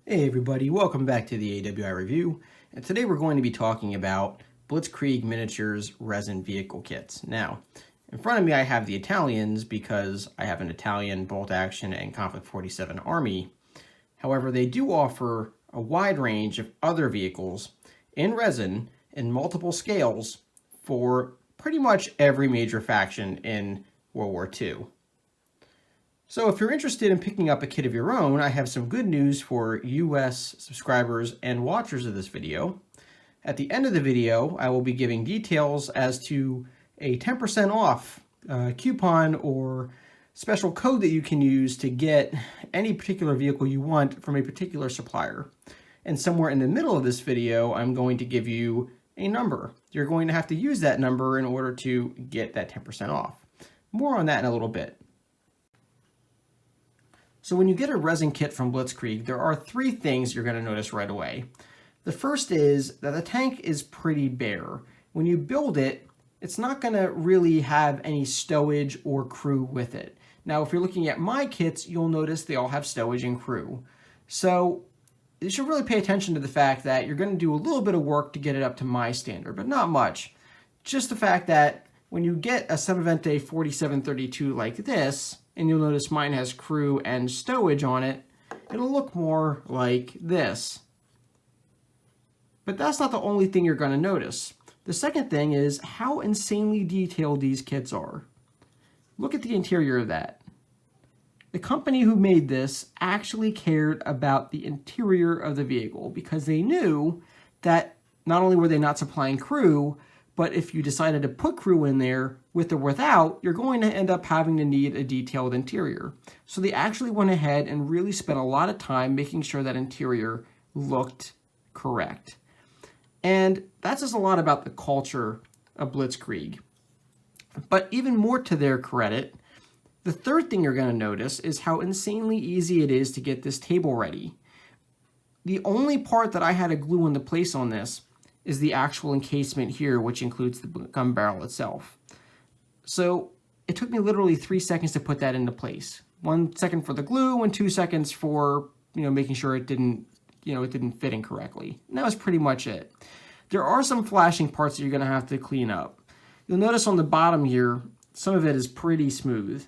Hey everybody, welcome back to the AWI Review, and today we're going to be talking about Blitzkrieg Miniatures Resin Vehicle Kits. Now, in front of me I have the Italians because I have an Italian Bolt Action and Conflict 47 Army. However, they do offer a wide range of other vehicles in resin in multiple scales for pretty much every major faction in World War II. So if you're interested in picking up a kit of your own, I have some good news for US subscribers and watchers of this video. At the end of the video, I will be giving details as to a 10% off coupon or special code that you can use to get any particular vehicle you want from a particular supplier. And somewhere in the middle of this video, I'm going to give you a number. You're going to have to use that number in order to get that 10% off. More on that in a little bit. So when you get a resin kit from Blitzkrieg, there are three things you're going to notice right away. The first is that the tank is pretty bare. When you build it, it's not going to really have any stowage or crew with it. Now, if you're looking at my kits, you'll notice they all have stowage and crew. So you should really pay attention to the fact that you're going to do a little bit of work to get it up to my standard, but not much. Just the fact that when you get a Semavente 4732 like this, and you'll notice mine has crew and stowage on it, it'll look more like this. But that's not the only thing you're going to notice. The second thing is how insanely detailed these kits are. Look at the interior of that. The company who made this actually cared about the interior of the vehicle because they knew that not only were they not supplying crew, but if you decided to put crew in there, with or without, you're going to end up having to need a detailed interior. So they actually went ahead and really spent a lot of time making sure that interior looked correct. And that says a lot about the culture of Blitzkrieg. But even more to their credit, the third thing you're going to notice is how insanely easy it is to get this table ready. The only part that I had to glue into place on this is the actual encasement here, which includes the gun barrel itself. So it took me literally 3 seconds to put that into place. 1 second for the glue and 2 seconds for, making sure it didn't fit incorrectly. And that was pretty much it. There are some flashing parts that you're going to have to clean up. You'll notice on the bottom here, some of it is pretty smooth.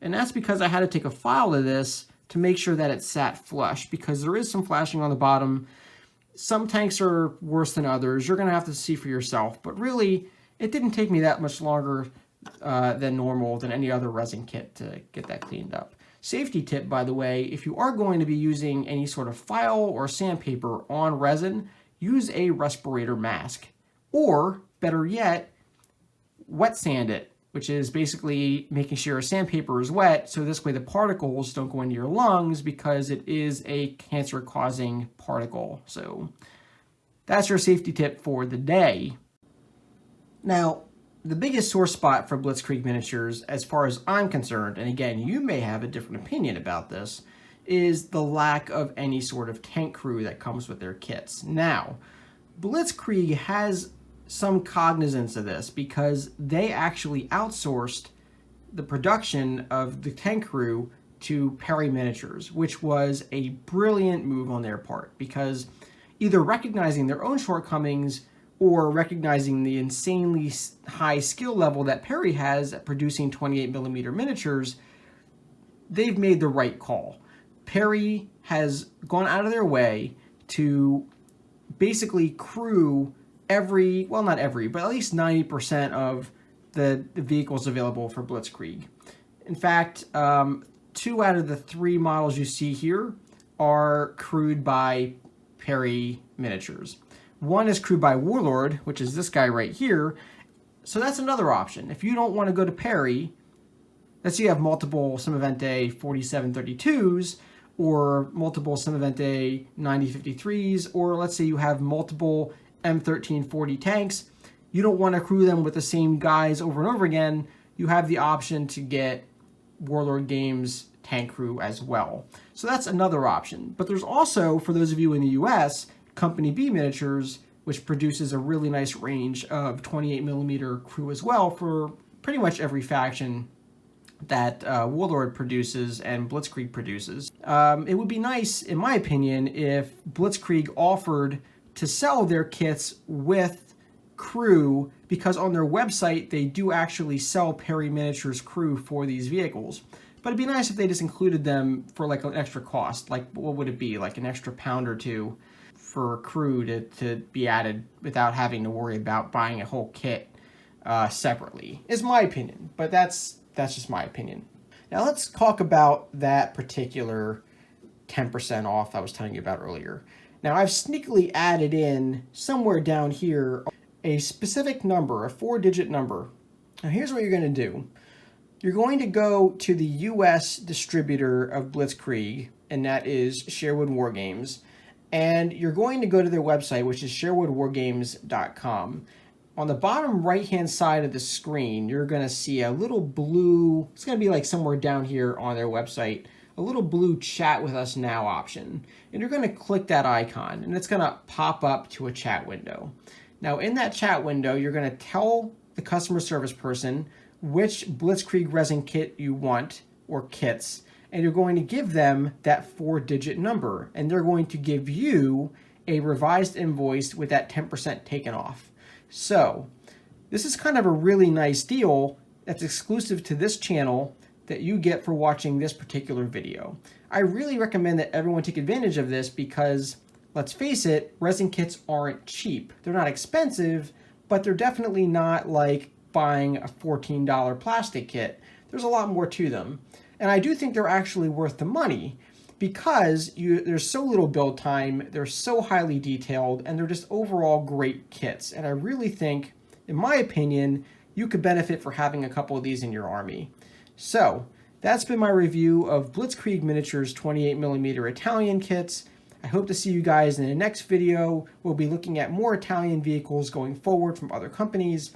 And that's because I had to take a file to this to make sure that it sat flush, because there is some flashing on the bottom. Some tanks are worse than others. You're going to have to see for yourself. But really, it didn't take me that much longer than normal than any other resin kit to get that cleaned up. Safety tip, by the way, if you are going to be using any sort of file or sandpaper on resin, use a respirator mask. Or, better yet, wet sand it, which is basically making sure sandpaper is wet, so this way the particles don't go into your lungs because it is a cancer-causing particle. So that's your safety tip for the day. Now, the biggest sore spot for Blitzkrieg Miniatures, as far as I'm concerned, and again, you may have a different opinion about this, is the lack of any sort of tank crew that comes with their kits. Now, Blitzkrieg has some cognizance of this because they actually outsourced the production of the tank crew to Perry Miniatures, which was a brilliant move on their part, because either recognizing their own shortcomings or recognizing the insanely high skill level that Perry has at producing 28mm miniatures, they've made the right call. Perry has gone out of their way to basically crew not every, but at least 90% of the vehicles available for Blitzkrieg. In fact, 2 out of the 3 models you see here are crewed by Perry Miniatures. One is crewed by Warlord, which is this guy right here. So that's another option. If you don't want to go to Perry, let's say you have multiple Semavente 4732s, or multiple Semavente 9053s, or let's say you have multiple M1340 tanks, you don't want to crew them with the same guys over and over again, you have the option to get Warlord Games tank crew as well. So that's another option. But there's also, for those of you in the US, Company B Miniatures, which produces a really nice range of 28mm crew as well for pretty much every faction that Warlord produces and Blitzkrieg produces. It would be nice, in my opinion, if Blitzkrieg offered to sell their kits with crew, because on their website they do actually sell Perry Miniatures crew for these vehicles. But it'd be nice if they just included them for like an extra cost. Like, what would it be? Like an extra pound or two for crew to be added without having to worry about buying a whole kit separately, is my opinion. But that's just my opinion. Now let's talk about that particular 10% off I was telling you about earlier. Now I've sneakily added in somewhere down here a specific number, a 4-digit number. Now here's what you're going to do. You're going to go to the US distributor of Blitzkrieg, and that is Sherwood Wargames. And you're going to go to their website, which is sherwoodwargames.com. On the bottom right-hand side of the screen, you're going to see a little blue, it's going to be like somewhere down here on their website, a little blue Chat with Us Now option. And you're going to click that icon, and it's going to pop up to a chat window. Now, in that chat window, you're going to tell the customer service person which Blitzkrieg resin kit you want, or kits, and you're going to give them that 4-digit number, and they're going to give you a revised invoice with that 10% taken off. So this is kind of a really nice deal that's exclusive to this channel that you get for watching this particular video. I really recommend that everyone take advantage of this because, let's face it, resin kits aren't cheap. They're not expensive, but they're definitely not like buying a $14 plastic kit. There's a lot more to them. And I do think they're actually worth the money because there's so little build time, they're so highly detailed, and they're just overall great kits. And I really think, in my opinion, you could benefit for having a couple of these in your army. So that's been my review of Blitzkrieg Miniatures 28mm Italian kits. I hope to see you guys in the next video. We'll be looking at more Italian vehicles going forward from other companies.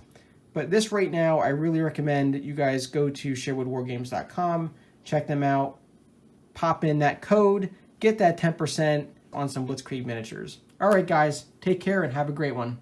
But this right now, I really recommend that you guys go to sherwoodwargames.com, check them out, pop in that code, get that 10% on some Blitzkrieg miniatures. All right, guys, take care and have a great one.